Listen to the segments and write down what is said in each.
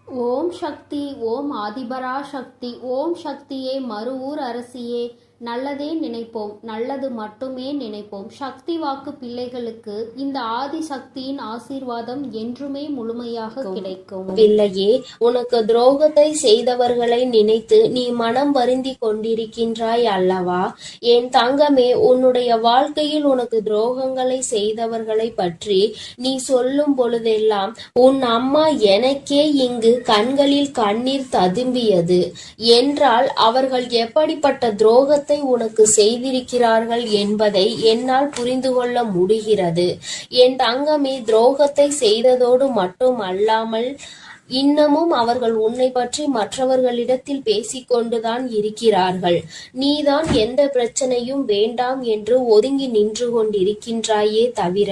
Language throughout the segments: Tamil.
ஓம் சக்தி. ஓம் ஆதிபரா சக்தி. ஓம் சக்தியே, மறுவூர் அரசியே, நல்லதே நினைப்போம், நல்லது மட்டுமே நினைப்போம். சக்தி வாக்கு பிள்ளைகளுக்கு இந்த ஆதி சக்தியின் ஆசீர்வாதம் என்றுமே முழுமையாக கிடைக்கும். பிள்ளையே, உனக்கு துரோகத்தை செய்தவர்களை நினைத்து நீ மனம் வருந்தி கொண்டிருக்கின்றாய் அல்லவா? என் தங்கமே, உன்னுடைய வாழ்க்கையில் உனக்கு துரோகங்களை செய்தவர்களை பற்றி நீ சொல்லும் பொழுதெல்லாம் உன் அம்மா எனக்கே இங்கு கண்களில் கண்ணீர் ததும்பியது. என்றால் அவர்கள் எப்படிப்பட்ட துரோகத்தை உனக்கு செய்திருக்கிறார்கள் என்பதை என்னால் புரிந்து கொள்ள முடிகிறது. என் தங்கமே, துரோகத்தை செய்ததோடு மட்டும் அல்லாமல் இன்னமும் அவர்கள் உன்னை பற்றி மற்றவர்களிடத்தில் பேசிக்கொண்டுதான் இருக்கிறார்கள். நீதான் எந்த பிரச்சனையும் வேண்டாம் என்று ஒதுங்கி நின்று கொண்டிருக்கின்றாயே தவிர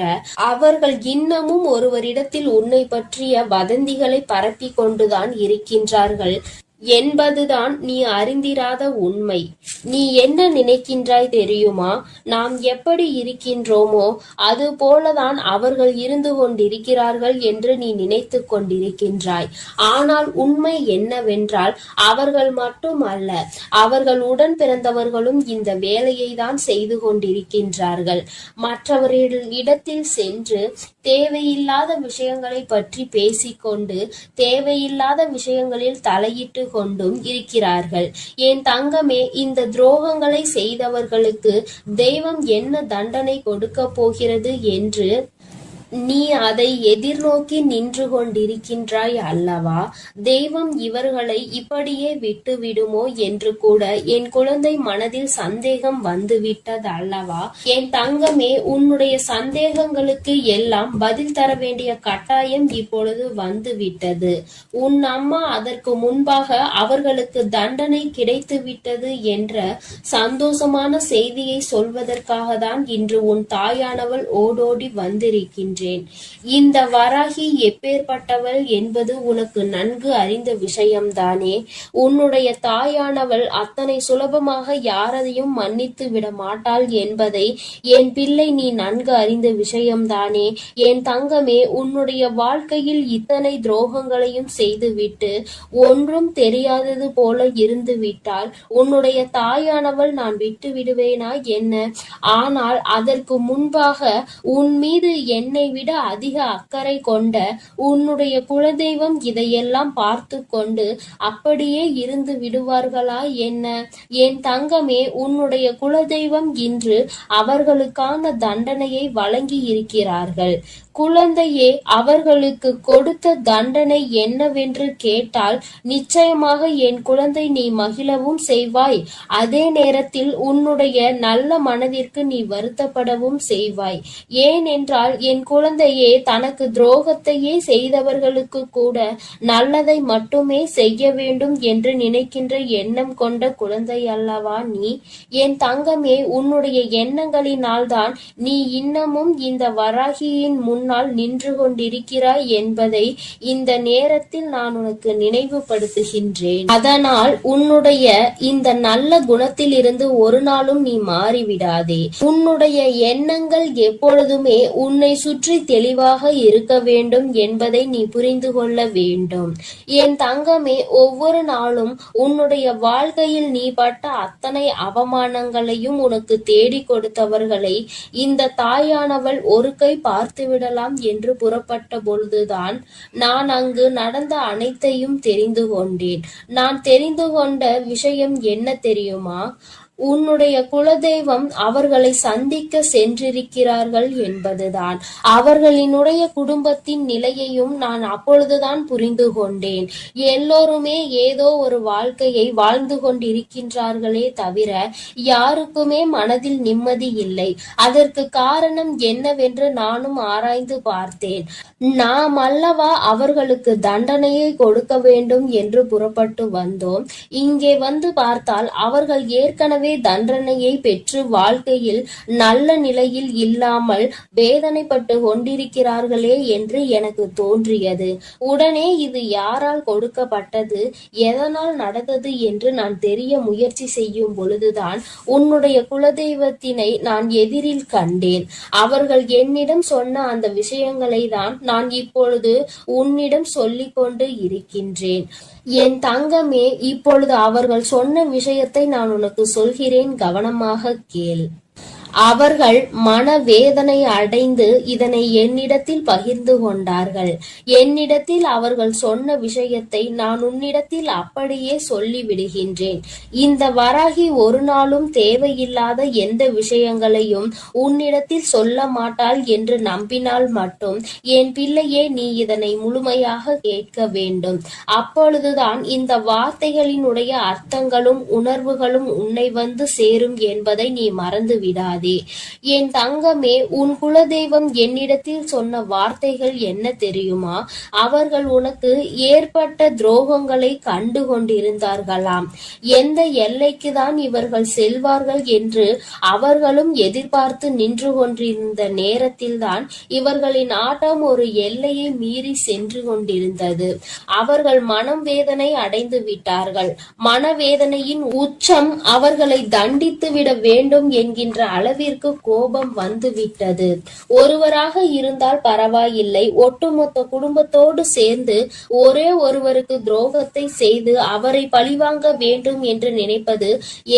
அவர்கள் இன்னமும் ஒருவரிடத்தில் உன்னை பற்றிய வதந்திகளை பரப்பி கொண்டுதான் இருக்கின்றார்கள் என்பதுதான் நீ அறிந்திராத உண்மை. நீ என்ன நினைக்கின்றாய் தெரியுமா? நாம் எப்படி இருக்கின்றோமோ அது போலதான் அவர்கள் இருந்து கொண்டிருக்கிறார்கள் என்று நீ நினைத்து கொண்டிருக்கின்றாய். ஆனால் உண்மை என்னவென்றால் அவர்கள் மட்டும் அல்ல, அவர்கள் உடன் பிறந்தவர்களும் இந்த வேலையை தான் செய்து கொண்டிருக்கின்றார்கள். மற்றவர்களிடத்தில் சென்று தேவையில்லாத விஷயங்களை பற்றி பேசிக்கொண்டு தேவையில்லாத விஷயங்களில் தலையிட்டு கொண்டும் இருக்கிறார்கள். என் தங்கமே, இந்த துரோகங்களை செய்தவர்களுக்கு தெய்வம் என்ன தண்டனை கொடுக்க போகிறது என்று நீ அதை எதிர்நோக்கி நின்று கொண்டிருக்கின்றாய் அல்லவா? தெய்வம் இவர்களை இப்படியே விட்டு விடுமோ என்று கூட என் குழந்தை மனதில் சந்தேகம் வந்துவிட்டது அல்லவா? என் தங்கமே, உன்னுடைய சந்தேகங்களுக்கு எல்லாம் பதில் தர வேண்டிய கட்டாயம் இப்பொழுது வந்துவிட்டது. உன் அம்மா அதற்கு முன்பாக அவர்களுக்கு தண்டனை கிடைத்து விட்டது என்ற சந்தோஷமான செய்தியை சொல்வதற்காக தான் இன்று உன் தாயானவள் ஓடோடி வந்திருக்கின்ற. இந்த வராகி எப்பேற்பட்டவள் என்பது உனக்கு நன்கு அறிந்த விஷயம்தானே. உன்னுடைய தாயானவள் அத்தனை சுலபமாக யாரையும் மன்னித்து விட மாட்டாள் என்பதை என் பிள்ளை நீ நன்கு அறிந்த விஷயம்தானே. என் தங்கமே, உன்னுடைய வாழ்க்கையில் இத்தனை துரோகங்களையும் செய்துவிட்டு ஒன்றும் தெரியாதது போல இருந்து விட்டால் உன்னுடைய தாயானவள் நான் விட்டு விடுவேனா என்ன? ஆனால் அதற்கு முன்பாக உன் மீது என்னை விட அதிக அக்கறை கொண்ட உன்னுடைய குலதெய்வம் இதையெல்லாம் பார்த்து கொண்டு அப்படியே இருந்து விடுவார்களா என்ன? என் தங்கமே, உன்னுடைய குலதெய்வம் இன்று அவர்களுக்கான தண்டனையை வழங்கி இருக்கிறார்கள். குழந்தையே, அவர்களுக்கு கொடுத்த தண்டனை என்னவென்று கேட்டால் நிச்சயமாக என் குழந்தை நீ மகிழவும் செய்வாய். அதே நேரத்தில் உன்னுடைய நல்ல மனதிற்கு நீ வருத்தப்படவும் செய்வாய். ஏனென்றால் என் குழந்தையே, தனக்கு துரோகத்தையே செய்தவர்களுக்கு கூட நல்லதை மட்டுமே செய்ய வேண்டும் என்று நினைக்கின்ற எண்ணம் கொண்ட குழந்தை அல்லவா நீ? என் தங்கமே, உன்னுடைய எண்ணங்களினால்தான் நீ இன்னமும் இந்த வராகியின் முன்னால் நின்று கொண்டிருக்கிறாய் என்பதை இந்த நேரத்தில் நான் உனக்கு நினைவுபடுத்துகின்றேன். அதனால் உன்னுடைய இந்த நல்ல குணத்தில் இருந்து ஒரு நாளும் நீ மாறிவிடாதே. உன்னுடைய எண்ணங்கள் எப்பொழுதுமே உன்னை சுற்றி தெளிவாக இருக்க வேண்டும் என்பதை நீ புரிந்து கொள்ள வேண்டும். என் தங்கமே, ஒவ்வொரு நாளும் உன்னுடைய வாழ்க்கையில் நீ பட்ட அத்தனை அவமானங்களையும் உனக்கு தேடி கொடுத்தவர்களை இந்த தாயானவள் ஒரு கை பார்த்துவிடலாம் என்று புறப்பட்ட பொழுதுதான் நான் அங்கு நடந்த அனைத்தையும் தெரிந்து கொண்டேன். நான் தெரிந்து கொண்ட விஷயம் என்ன தெரியுமா? உன்னுடைய குலதெய்வம் அவர்களை சந்திக்க சென்றிருக்கிறார்கள் என்பதுதான். அவர்களினுடைய குடும்பத்தின் நிலையையும் நான் அப்பொழுதுதான் புரிந்து கொண்டேன். எல்லோருமே ஏதோ ஒரு வாழ்க்கையை வாழ்ந்து கொண்டிருக்கின்றார்களே தவிர யாருக்குமே மனதில் நிம்மதி இல்லை. அதற்கு காரணம் என்னவென்று நானும் ஆராய்ந்து பார்த்தேன். நாம் அல்லவா அவர்களுக்கு தண்டனையை கொடுக்க வேண்டும் என்று புறப்பட்டு வந்தோம். இங்கே வந்து பார்த்தால் அவர்கள் ஏற்கனவே தாங்களாகவே தண்டனையை பெற்று வாழ்க்கையில் நல்ல நிலையில் இல்லாமல் வேதனைப்பட்டு கொண்டிருக்கிறார்களே என்று எனக்கு தோன்றியது. உடனே இது யாரால் கொடுக்கப்பட்டது, எதனால் நடந்தது என்று நான் தெரிய முயற்சி செய்யும் பொழுதுதான் உன்னுடைய குலதெய்வத்தினை நான் எதிரில் கண்டேன். அவர்கள் என்னிடம் சொன்ன அந்த விஷயங்களை தான் நான் இப்பொழுது உன்னிடம் சொல்லிக் கொண்டு இருக்கின்றேன். என் தங்கமே, இப்பொழுது அவர்கள் சொன்ன விஷயத்தை நான் உனக்கு சொல்கிறேன், கவனமாக கேள். அவர்கள் மனவேதனை அடைந்து இதனை என்னிடத்தில் பகிர்ந்து கொண்டார்கள். என்னிடத்தில் அவர்கள் சொன்ன விஷயத்தை நான் உன்னிடத்தில் அப்படியே சொல்லிவிடுகின்றேன். இந்த வராகி ஒரு நாளும் தேவையில்லாத எந்த விஷயங்களையும் உன்னிடத்தில் சொல்ல மாட்டாள் என்று நம்பினால் மட்டும் என் பிள்ளையே, நீ இதனை முழுமையாக கேட்க வேண்டும். அப்பொழுதுதான் இந்த வார்த்தைகளினுடைய அர்த்தங்களும் உணர்வுகளும் உன்னை வந்து சேரும் என்பதை நீ மறந்து விடாதே. என் தங்கமே, உன் குலதெய்வம் என்னிடத்தில் சொன்ன வார்த்தைகள் என்ன தெரியுமா? அவர்கள் உனக்கு ஏற்பட்ட துரோகங்களை கண்டு கொண்டிருந்தார்களாம். எந்த எல்லைக்கு தான் இவர்கள் செல்வார்கள் என்று அவர்களும் எதிர்பார்த்து நின்று கொண்டிருந்த நேரத்தில்தான் இவர்களின் ஆட்டம் ஒரு எல்லையை மீறி சென்று கொண்டிருந்தது. அவர்கள் மனம் வேதனை அடைந்து விட்டார்கள். மனவேதனையின் உச்சம் அவர்களை தண்டித்து விட வேண்டும் என்கின்ற அளவிற்கு கோபம் வந்துவிட்டது. ஒருவராக இருந்தால் பரவாயில்லை, ஒட்டுமொத்த குடும்பத்தோடு சேர்ந்து ஒரே ஒருவருக்கு துரோகத்தை செய்து அவரை பழிவாங்க வேண்டும் என்று நினைப்பது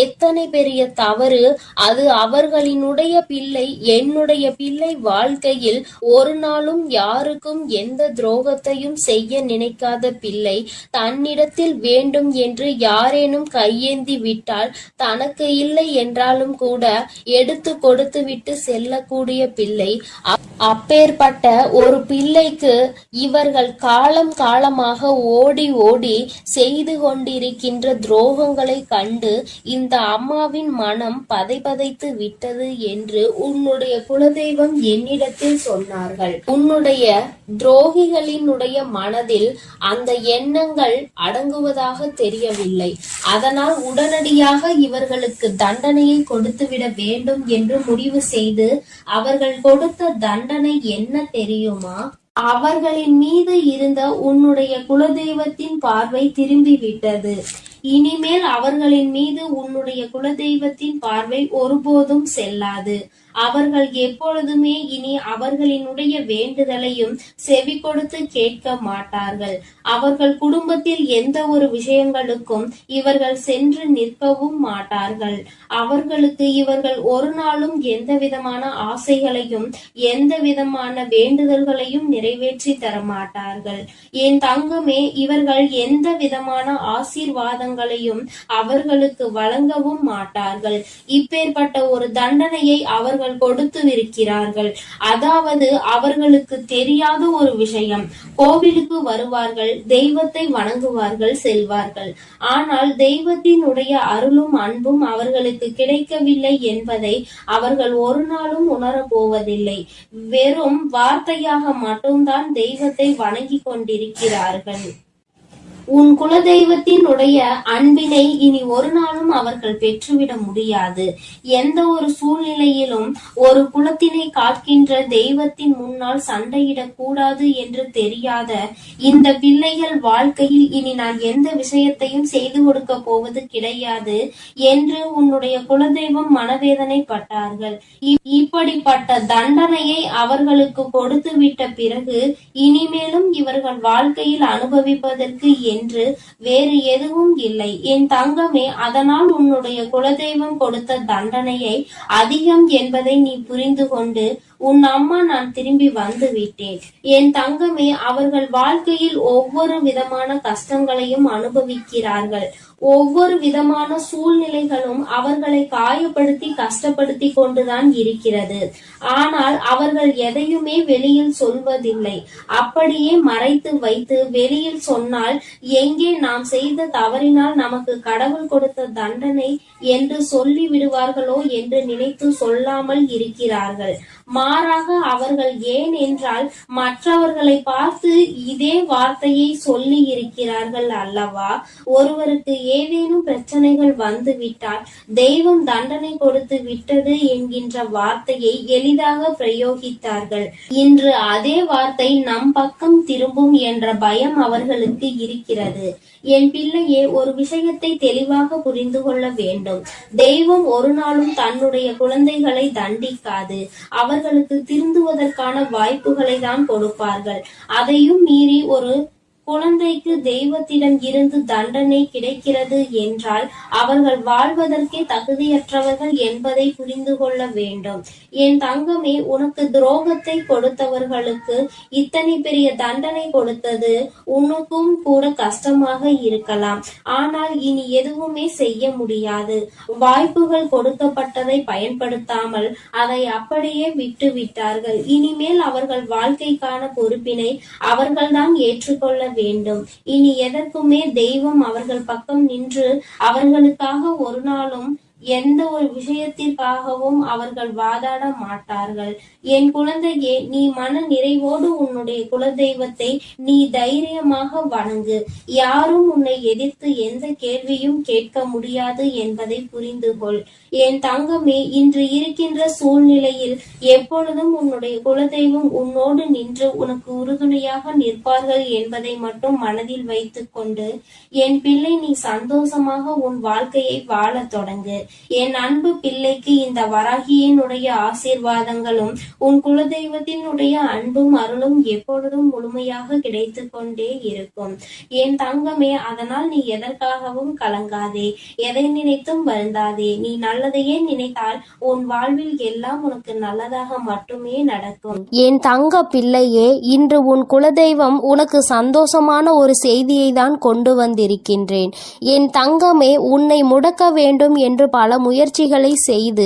எத்தனை பெரிய தவறு. அது அவர்களினுடைய பிள்ளை. என்னுடைய பிள்ளை வாழ்க்கையில் ஒரு நாளும் யாருக்கும் எந்த துரோகத்தையும் செய்ய நினைக்காத பிள்ளை தன்னிடத்தில் வேண்டும் என்று யாரேனும் கையேந்தி விட்டால் தனக்கு இல்லை என்றாலும் கூட எடுத்து கொடுத்து விட்டு செல்லக்கூடிய பிள்ளை. அப்பேற்பட்ட ஒரு பிள்ளைக்கு இவர்கள் காலம் காலமாக ஓடி ஓடி செய்து கொண்டிருக்கின்ற துரோகங்களை கண்டு இந்த அம்மாவின் மனம் பதைபதைத்து விட்டது என்று உன்னுடைய குலதெய்வம் என்னிடத்தில் சொன்னார்கள். உன்னுடைய துரோகிகளினுடைய மனதில் அந்த எண்ணங்கள் அடங்குவதாக தெரியவில்லை. அதனால் உடனடியாக இவர்களுக்கு தண்டனையை கொடுத்துவிட வேண்டும் என்று முடிவு செய்து அவர்கள் கொடுத்த தண்டனை என்ன தெரியுமா? அவர்களின் மீது இருந்த உன்னுடைய குலதெய்வத்தின் பார்வை திரும்பிவிட்டது. இனிமேல் அவர்களின் மீது உன்னுடைய குலதெய்வத்தின் பார்வை ஒருபோதும் செல்லாது. அவர்கள் எப்பொழுதுமே இனி அவர்களினுடைய வேண்டுதலையும் செவி கொடுத்து கேட்க மாட்டார்கள். அவர்கள் குடும்பத்தில் எந்த ஒரு விஷயங்களுக்கும் இவர்கள் சென்று நிற்கவும் மாட்டார்கள். அவர்களுக்கு இவர்கள் ஒரு நாளும் எந்த விதமான ஆசைகளையும் எந்த விதமான வேண்டுதல்களையும் நிறைவேற்றி தர மாட்டார்கள். என் தங்கமே, இவர்கள் எந்த விதமான ஆசீர்வாதங்களையும் அவர்களுக்கு வழங்கவும் மாட்டார்கள். இப்பேற்பட்ட ஒரு தண்டனையை அவர்கள் கொடுத்துவிருக்கிறார்கள். அதாவது அவர்களுக்கு தெரியாத ஒரு விஷயம். கோவிலுக்கு வருவார்கள், தெய்வத்தை வணங்குவார்கள், செல்வார்கள். ஆனால் தெய்வத்தினுடைய அருளும் அன்பும் அவர்களுக்கு கிடைக்கவில்லை என்பதை அவர்கள் ஒரு நாளும் உணரப் போவதில்லை. வெறும் வார்த்தையாக மட்டும்தான் தெய்வத்தை வணங்கி கொண்டிருக்கிறார்கள். உன் குலதெய்வத்தினுடைய அன்பினை இனி ஒரு நாளும் அவர்கள் பெற்றுவிட முடியாது. எந்த ஒரு சூழ்நிலையிலும் ஒரு குலத்தினை காக்கின்ற தெய்வத்தின் முன்னால் சண்டையிடக் கூடாது என்று தெரியாத இந்த பிள்ளைகள் வாழ்க்கையில் இனி நான் எந்த விஷயத்தையும் செய்து கொடுக்க போவது கிடையாது என்று உன்னுடைய குலதெய்வம் மனவேதனைப்பட்டார்கள். இப்படிப்பட்ட தண்டனையை அவர்களுக்கு கொடுத்து விட்ட பிறகு இனிமேலும் இவர்கள் வாழ்க்கையில் அனுபவிப்பதற்கு என்று வேறு எதுவும் இல்லை. என் தங்கமே, அதனால் உன்னுடைய குலதெய்வம் கொடுத்த தண்டனையை அதிகம் என்பதை நீ புரிந்து கொண்டு உன் அம்மா நான் திரும்பி வந்து விட்டேன். என் தங்கமே, அவர்கள் வாழ்க்கையில் ஒவ்வொரு விதமான கஷ்டங்களையும் அனுபவிக்கிறார்கள். ஒவ்வொரு விதமான சூழ்நிலைகளும் அவர்களை காயப்படுத்தி கஷ்டப்படுத்தி கொண்டுதான் இருக்கிறது. ஆனால் அவர்கள் எதையுமே வெளியில் சொல்வதில்லை. அப்படியே மறைத்து வைத்து வெளியில் சொன்னால் எங்கே நாம் செய்த தவறினால் நமக்கு கடவுள் கொடுத்த தண்டனை என்று சொல்லி விடுவார்களோ என்று நினைத்து சொல்லாமல் இருக்கிறார்கள். மாறாக அவர்கள் ஏன் என்றால் மற்றவர்களை பார்த்து இதே வார்த்தையை சொல்லி இருக்கிறார்கள் அல்லவா? ஒருவருக்கு ஏதேனும் பிரச்சனைகள் வந்துவிட்டால் தெய்வம் தண்டனை கொடுத்து விட்டது என்கின்ற வார்த்தையை எளிதாக பிரயோகித்தார்கள். இன்று அதே வார்த்தை நம் பக்கம் திரும்பும் என்ற பயம் அவர்களுக்கு இருக்கிறது. என் பிள்ளையே, ஒரு விஷயத்தை தெளிவாக புரிந்து கொள்ள வேண்டும். தெய்வம் ஒரு நாளும் தன்னுடைய குழந்தைகளை தண்டிக்காது. அவர்களுக்கு திருந்துவதற்கான வாய்ப்புகளை தான் கொடுப்பார்கள். அதையும் மீறி ஒரு குழந்தைக்கு தெய்வத்திடம் இருந்து தண்டனை கிடைக்கிறது என்றால் அவர்கள் வாழ்வதற்கே தகுதியற்றவர்கள் என்பதை புரிந்து கொள்ள வேண்டும். என் தங்கமே, உனக்கு துரோகத்தை கொடுத்தவர்களுக்கு இத்தனை பெரிய தண்டனை கொடுத்தது உனக்கும் கூட கஷ்டமாக இருக்கலாம். ஆனால் இனி எதுவுமே செய்ய முடியாது. வாய்ப்புகள் கொடுக்கப்பட்டதை பயன்படுத்தாமல் அதை அப்படியே விட்டு விட்டார்கள். இனிமேல் அவர்கள் வாழ்க்கைக்கான பொறுப்பினை அவர்கள்தான் ஏற்றுக்கொள்ள வேண்டும். இனி எதற்குமே தெய்வம் அவர்கள் பக்கம் நின்று அவர்களுக்காக ஒரு நாளும் எந்த ஒரு விஷயத்திற்காகவும் அவர்கள் வாதாட மாட்டார்கள். என் குழந்தையே, நீ மன நிறைவோடு உன்னுடைய குலதெய்வத்தை நீ தைரியமாக வணங்கு. யாரும் உன்னை எதிர்த்து எந்த கேள்வியும் கேட்க முடியாது என்பதை புரிந்து கொள். என் தங்கமே, இன்று இருக்கின்ற சூழ்நிலையில் எப்பொழுதும் உன்னுடைய குலதெய்வம் உன்னோடு நின்று உனக்கு உறுதுணையாக நிற்பார்கள் என்பதை மட்டும் மனதில் வைத்துக் கொண்டு என் பிள்ளை, நீ சந்தோஷமாக உன் வாழ்க்கையை வாழ தொடங்கு. என் அன்பு பிள்ளைக்கு இந்த வராகியினுடைய ஆசீர்வாதங்களும் உன் குலதெய்வத்தினுடைய அன்பும் அருளும் எப்பொழுதும் முழுமையாக கிடைத்து கொண்டே இருக்கும். என் தங்கமே, அதனால் நீ எதற்காகவும் கலங்காதே, எதை நினைத்தும் வருந்தாதே. நீ நல்லதையே நினைத்தால் உன் வாழ்வில் எல்லாம் உனக்கு நல்லதாக மட்டுமே நடக்கும். என் தங்க பிள்ளையே, இன்று உன் குலதெய்வம் உனக்கு சந்தோஷமான ஒரு செய்தியை தான் கொண்டு வந்திருக்கின்றேன். என் தங்கமே, உன்னை முடக்க வேண்டும் என்று பல முயற்சிகளை செய்து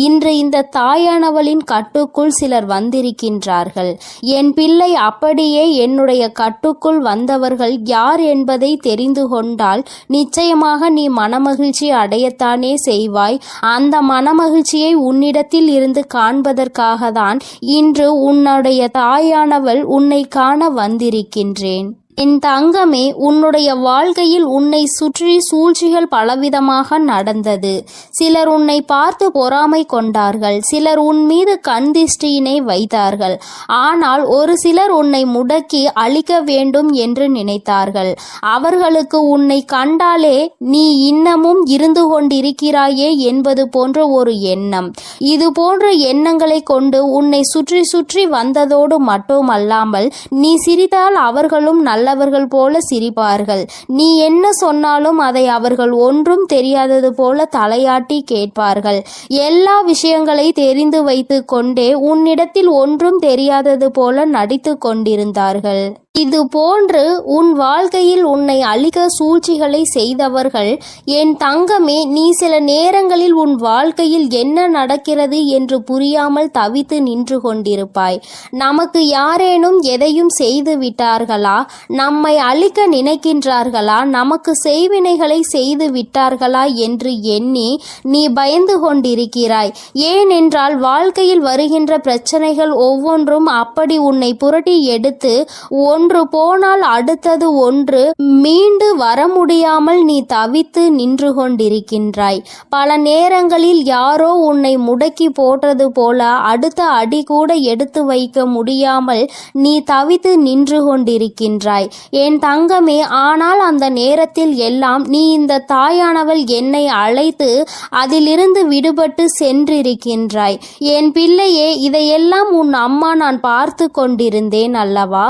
இன்று இந்த தாயானவளின் கட்டுக்குள் சிலர் வந்திருக்கின்றார்கள். என் பிள்ளை, அப்படியே என்னுடைய கட்டுக்குள் வந்தவர்கள் யார் என்பதை தெரிந்து கொண்டால் நிச்சயமாக நீ மனமகிழ்ச்சி அடையத்தானே செய்வாய். அந்த மனமகிழ்ச்சியை உன்னிடத்தில் இருந்து காண்பதற்காக தான் இன்று உன்னுடைய தாயானவள் உன்னை காண வந்திருக்கின்றேன். என் தங்கமே, உன்னுடைய வாழ்க்கையில் உன்னை சுற்றி சூழ்ச்சிகள் பலவிதமாக நடந்தது. சிலர் உன்னை பார்த்து பொறாமை கொண்டார்கள். சிலர் உன் மீது கண் திருஷ்டியினை வைத்தார்கள். ஆனால் ஒரு சிலர் உன்னை முடக்கி அழிக்க வேண்டும் என்று நினைத்தார்கள். அவர்களுக்கு உன்னை கண்டாலே நீ இன்னமும் இருந்து கொண்டிருக்கிறாயே என்பது போன்ற ஒரு எண்ணம். இது போன்ற எண்ணங்களை கொண்டு உன்னை சுற்றி சுற்றி வந்ததோடு மட்டுமல்லாமல் நீ சிரித்தால் அவர்களும் நல்லவர்கள் போல சிரிப்பார்கள். நீ என்ன சொன்னாலும் அதை அவர்கள் ஒன்றும் தெரியாதது போல தலையாட்டி கேட்பார்கள். எல்லா விஷயங்களை தெரிந்து வைத்து கொண்டே உன்னிடத்தில் ஒன்றும் தெரியாதது போல நடித்து கொண்டிருந்தார்கள். இது போன்று உன் வாழ்க்கையில் உன்னை அழிக்க சூழ்ச்சிகளை செய்தவர்கள் என் தங்கமே, நீ சில நேரங்களில் உன் வாழ்க்கையில் என்ன நடக்கிறது என்று புரியாமல் தவித்து நின்று கொண்டிருப்பாய். நமக்கு யாரேனும் எதையும் செய்து விட்டார்களா? நம்மை அழிக்க நினைக்கின்றார்களா? நமக்கு செய்வினைகளை செய்து விட்டார்களா என்று எண்ணி நீ பயந்து கொண்டிருக்கிறாய். ஏனென்றால் வாழ்க்கையில் வருகின்ற பிரச்சனைகள் ஒவ்வொன்றும் அப்படி உன்னை புரட்டி எடுத்து ஒன்று போனால் அடுத்தது ஒன்று மீண்டு வர முடியாமல் நீ தவித்து நின்று கொண்டிருக்கின்றாய். பல நேரங்களில் யாரோ உன்னை முடக்கி போட்டது போல அடுத்த அடி கூட எடுத்து வைக்க முடியாமல் நீ தவித்து நின்று கொண்டிருக்கின்றாய் என் தங்கமே. ஆனால் அந்த நேரத்தில் எல்லாம் நீ இந்த தாயானவள் என்னை அழைத்து அதிலிருந்து விடுபட்டு சென்றிருக்கின்றாய். என் பிள்ளையே, இதையெல்லாம் உன் அம்மா நான் பார்த்து கொண்டிருந்தேன் அல்லவா?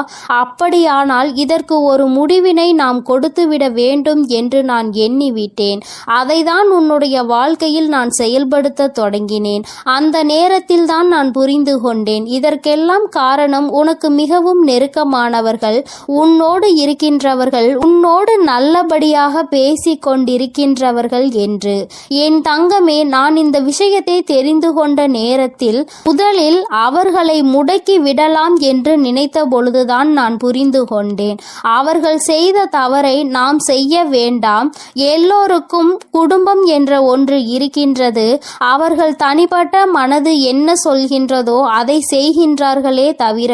அப்படியானால் இதற்கு ஒரு முடிவினை நாம் கொடுத்துவிட வேண்டும் என்று நான் எண்ணிவிட்டேன். அதைதான் உன்னுடைய வாழ்க்கையில் நான் செயல்படுத்த தொடங்கினேன். அந்த நேரத்தில் தான் நான் புரிந்து கொண்டேன், இதற்கெல்லாம் காரணம் உனக்கு மிகவும் நெருக்கமானவர்கள், உன்னோடு இருக்கின்றவர்கள், உன்னோடு நல்லபடியாக பேசிக் கொண்டிருக்கின்றவர்கள் என்று. என் தங்கமே, நான் இந்த விஷயத்தை தெரிந்து கொண்ட நேரத்தில் முதலில் அவர்களை முடக்கி விடலாம் என்று நினைத்த பொழுதுதான் நான் புரிந்து கொண்டேன். அவர்கள் செய்த தவறை நாம் செய்ய வேண்டாம். எல்லோருக்கும் குடும்பம் என்ற ஒன்று இருக்கின்றது. அவர்கள் தனிப்பட்ட மனது என்ன சொல்கின்றதோ அதை செய்கின்றார்களே தவிர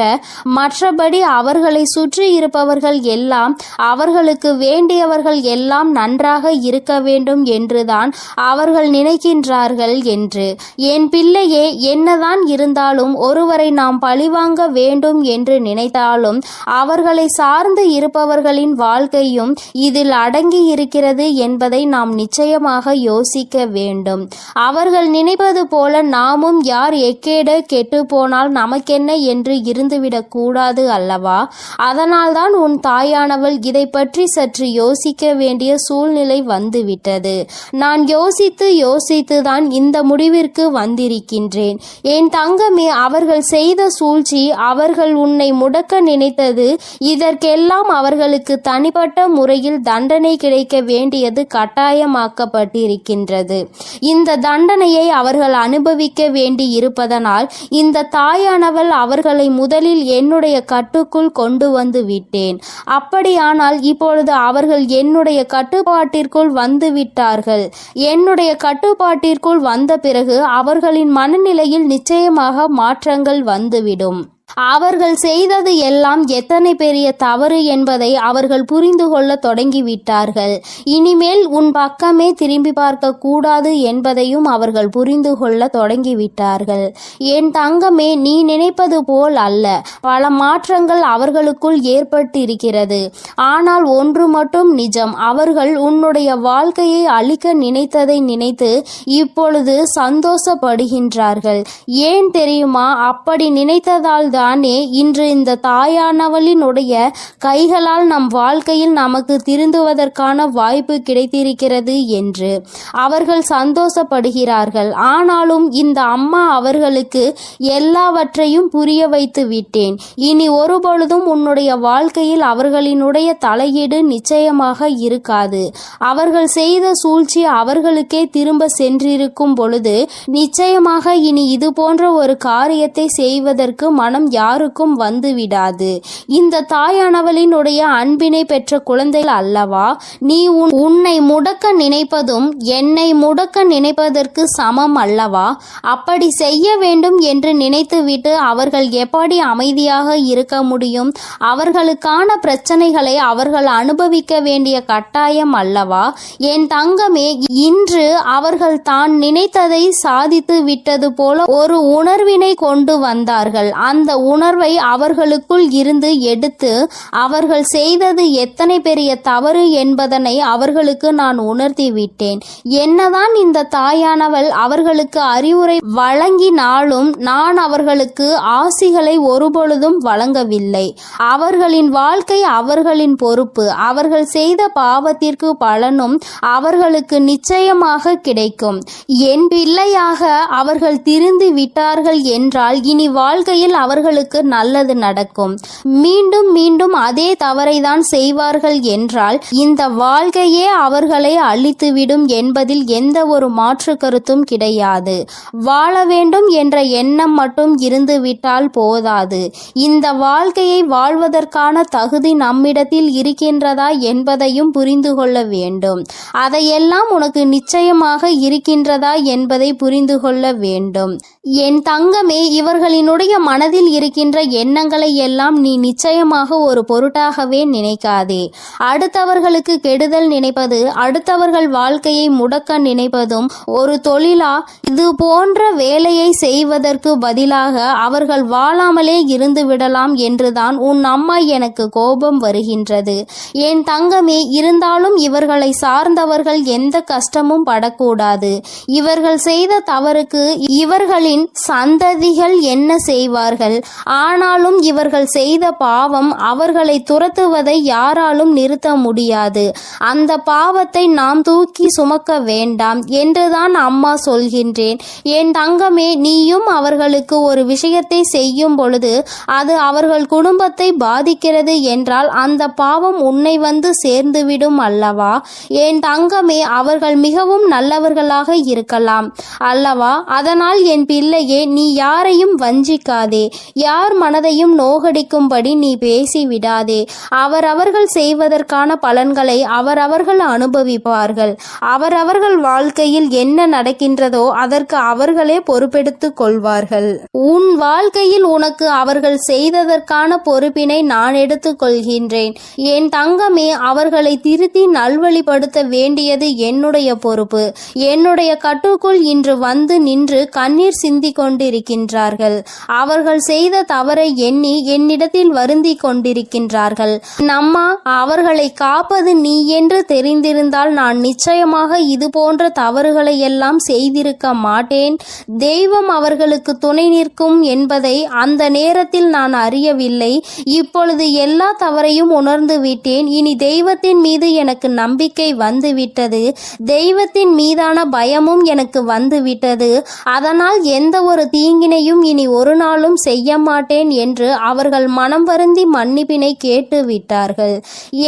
மற்றபடி அவர்களை சுற்றி இருப்பவர்கள் எல்லாம் அவர்களுக்கு வேண்டியவர்கள் எல்லாம் நன்றாக இருக்க வேண்டும் என்றுதான் அவர்கள் நினைக்கின்றார்கள் என்று. என் பிள்ளையே, என்னதான் இருந்தாலும் ஒருவரை நாம் பழிவாங்க வேண்டும் என்று நினைத்தாலும் அவர்களை சார்ந்து இருப்பவர்களின் வாழ்க்கையும் இதில் அடங்கி இருக்கிறது என்பதை நாம் நிச்சயமாக யோசிக்க வேண்டும். அவர்கள் நினைப்பது போல நாமும் யார் எக்கேட கெட்டு போனால் நமக்கென்ன என்று இருந்துவிடக் கூடாது அல்லவா? அதனால்தான் உன் தாயானவள் இதை பற்றி சற்று யோசிக்க வேண்டிய சூழ்நிலை வந்துவிட்டது. நான் யோசித்துதான் இந்த முடிவிற்கு வந்திருக்கின்றேன். என் தங்கமே, அவர்கள் செய்த சூழ்ச்சி, அவர்கள் உன்னை முடக்க நினைத்தது, இதற்கெல்லாம் அவர்களுக்கு தனிப்பட்ட முறையில் தண்டனை கிடைக்க வேண்டியது கட்டாயமாக்கப்பட்டிருக்கின்றது. இந்த தண்டனையை அவர்கள் அனுபவிக்க வேண்டி இருப்பதனால் இந்த தாயானவள் அவர்களை முதலில் என்னுடைய கட்டுக்குள் கொண்டு வந்து விட்டேன். அப்படியானால் இப்பொழுது அவர்கள் என்னுடைய கட்டுப்பாட்டிற்குள் வந்து விட்டார்கள். என்னுடைய கட்டுப்பாட்டிற்குள் வந்த பிறகு அவர்களின் மனநிலையில் நிச்சயமாக மாற்றங்கள் வந்துவிடும். அவர்கள் செய்தது எல்லாம் எத்தனை பெரிய தவறு என்பதை அவர்கள் புரிந்து கொள்ள தொடங்கிவிட்டார்கள். இனிமேல் உன் பக்கமே திரும்பி பார்க்க கூடாது என்பதையும் அவர்கள் புரிந்து கொள்ள தொடங்கிவிட்டார்கள். என் தங்கமே, நீ நினைப்பது போல் அல்ல. பல மாற்றங்கள் அவர்களுக்குள் ஏற்பட்டிருக்கிறது. ஆனால் ஒன்று மட்டும் நிஜம், அவர்கள் உன்னுடைய வாழ்க்கையை அழிக்க நினைத்ததை நினைத்து இப்பொழுது சந்தோஷப்படுகின்றார்கள். ஏன் தெரியுமா? அப்படி நினைத்ததால் தானே இன்று இந்த தாயானவளினுடைய கைகளால் நம் வாழ்க்கையில் நமக்கு திருந்துவதற்கான வாய்ப்பு கிடைத்திருக்கிறது என்று அவர்கள் சந்தோஷப்படுகிறார்கள். ஆனாலும் இந்த அம்மா அவர்களுக்கு எல்லாவற்றையும் புரிய வைத்து விட்டேன். இனி ஒருபொழுதும் உன்னுடைய வாழ்க்கையில் அவர்களினுடைய தலையீடு நிச்சயமாக இருக்காது. அவர்கள் செய்த சூழ்ச்சி அவர்களுக்கே திரும்ப சென்றிருக்கும் பொழுது நிச்சயமாக இனி இது போன்ற ஒரு காரியத்தை செய்வதற்கு மனம் யாருக்கும் வந்துவிடாது. இந்த தாயானவளினுடைய அன்பினை பெற்ற குழந்தைகள் அல்லவா? நீ உன்னை முடக்க நினைப்பதும் என்னை முடக்க நினைப்பதற்கு சமம் அல்லவா? அப்படி செய்ய வேண்டும் என்று நினைத்துவிட்டு அவர்கள் எப்படி அமைதியாக இருக்க முடியும்? அவர்களுக்கான பிரச்சனைகளை அவர்கள் அனுபவிக்க வேண்டிய கட்டாயம் அல்லவா? என் தங்கமே, இன்று அவர்கள் தான் நினைத்ததை சாதித்து விட்டது போல ஒரு உணர்வினை கொண்டு வந்தார்கள். அந்த உணர்வை அவர்களுக்குள் இருந்து எடுத்து அவர்கள் செய்தது எத்தனை பெரிய தவறு என்பதனை அவர்களுக்கு நான் உணர்த்தி விட்டேன். என்னதான் இந்த தாயானவள் அவர்களுக்கு அறிவுரை வழங்கினாலும் நான் அவர்களுக்கு ஆசிகளை ஒருபொழுதும் வழங்கவில்லை. அவர்களின் வாழ்க்கை அவர்களின் பொறுப்பு. அவர்கள் செய்த பாவத்திற்கு பலனும் அவர்களுக்கு நிச்சயமாக கிடைக்கும். என் பிள்ளையாக அவர்கள் திருந்து விட்டார்கள் என்றால் இனி வாழ்க்கையில் அவர்களுக்கு நல்லது நடக்கும். மீண்டும் மீண்டும் அதே தவறை தான் செய்வார்கள் என்றால் இந்த வாழ்க்கையே அவர்களை அழித்துவிடும் என்பதில் எந்த ஒரு மாற்று கருத்தும் கிடையாது. வாழ வேண்டும் என்ற எண்ணம் மட்டும் இருந்துவிட்டால் போதாது. இந்த வாழ்க்கையை வாழ்வதற்கான தகுதி நம்மிடத்தில் இருக்கின்றதா என்பதையும் புரிந்து கொள்ள வேண்டும். அதையெல்லாம் உனக்கு நிச்சயமாக இருக்கின்றதா என்பதை புரிந்து கொள்ள வேண்டும். என் தங்கமே, இவர்களினுடைய மனதில் இருக்கின்ற எண்ணங்களை எல்லாம் நீ நிச்சயமாக ஒரு பொருட்டாகவே நினைக்காதே. அடுத்தவர்களுக்கு கெடுதல் நினைப்பது, அடுத்தவர்கள் வாழ்க்கையை முடக்க நினைப்பதும் ஒரு தொழிலா? இது போன்ற வேலையை செய்வதற்கு பதிலாக அவர்கள் வாழாமலே இருந்து விடலாம் என்றுதான் உன் அம்மா எனக்கு கோபம் வருகின்றது. என் தங்கமே, இருந்தாலும் இவர்களை சார்ந்தவர்கள் எந்த கஷ்டமும் படக்கூடாது. இவர்கள் செய்த தவறுக்கு இவர்களின் சந்ததிகள் என்ன செய்வார்கள்? ஆனாலும் இவர்கள் செய்த பாவம் அவர்களை துரத்துவதை யாராலும் நிறுத்த முடியாது. அந்த பாவத்தை நாம் தூக்கி சுமக்க வேண்டாம் என்றுதான் அம்மா சொல்கின்றேன். என் தங்கமே, நீயும் அவர்களுக்கு ஒரு விஷயத்தை செய்யும் பொழுது அது அவர்கள் குடும்பத்தை பாதிக்கிறது என்றால் அந்த பாவம் உன்னை வந்து சேர்ந்துவிடும் அல்லவா? என் தங்கமே, அவர்கள் மிகவும் நல்லவர்களாக இருக்கலாம் அல்லவா? அதனால் என் பிள்ளையே, நீ யாரையும் வஞ்சிக்காதே. யார் மனதையும் நோகடிக்கும்படி நீ பேசிவிடாதே. அவரவர்கள் செய்வதற்கான பலன்களை அவரவர்கள் அனுபவிப்பார்கள். அவரவர்கள் வாழ்க்கையில் என்ன நடக்கின்றதோ அதற்கு அவர்களே பொறுப்பெடுத்துக் கொள்வார்கள். உன் வாழ்க்கையில் உனக்கு அவர்கள் செய்ததற்கான பொறுப்பினை நான் எடுத்துக் கொள்கின்றேன். என் தங்கமே, அவர்களை திருத்தி நல்வழிப்படுத்த வேண்டியது என்னுடைய பொறுப்பு. என்னுடைய கட்டுக்குள் இன்று வந்து நின்று கண்ணீர் சிந்தி கொண்டிருக்கின்றார்கள். அவர்கள் செய்த தவறை எண்ணி என்னிடத்தில் வருந்தி கொண்டிருக்கின்றார்கள். நம்மா, அவர்களை காப்பது நீ என்று தெரிந்திருந்தால் நான் நிச்சயமாக இது போன்ற தவறுகளை எல்லாம் செய்திருக்க மாட்டேன். தெய்வம் அவர்களுக்கு துணை நிற்கும் என்பதை அந்த நேரத்தில் நான் அறியவில்லை. இப்பொழுது எல்லா தவறையும் உணர்ந்து விட்டேன். இனி தெய்வத்தின் மீது எனக்கு நம்பிக்கை வந்துவிட்டது. தெய்வத்தின் மீதான பயமும் எனக்கு வந்துவிட்டது. அதனால் எந்த ஒரு தீங்கினையும் இனி ஒரு நாளும் செய்ய மாட்டேன் என்று அவர்கள் மனம் வருந்தி மன்னிப்பினை கேட்டு விட்டார்கள்.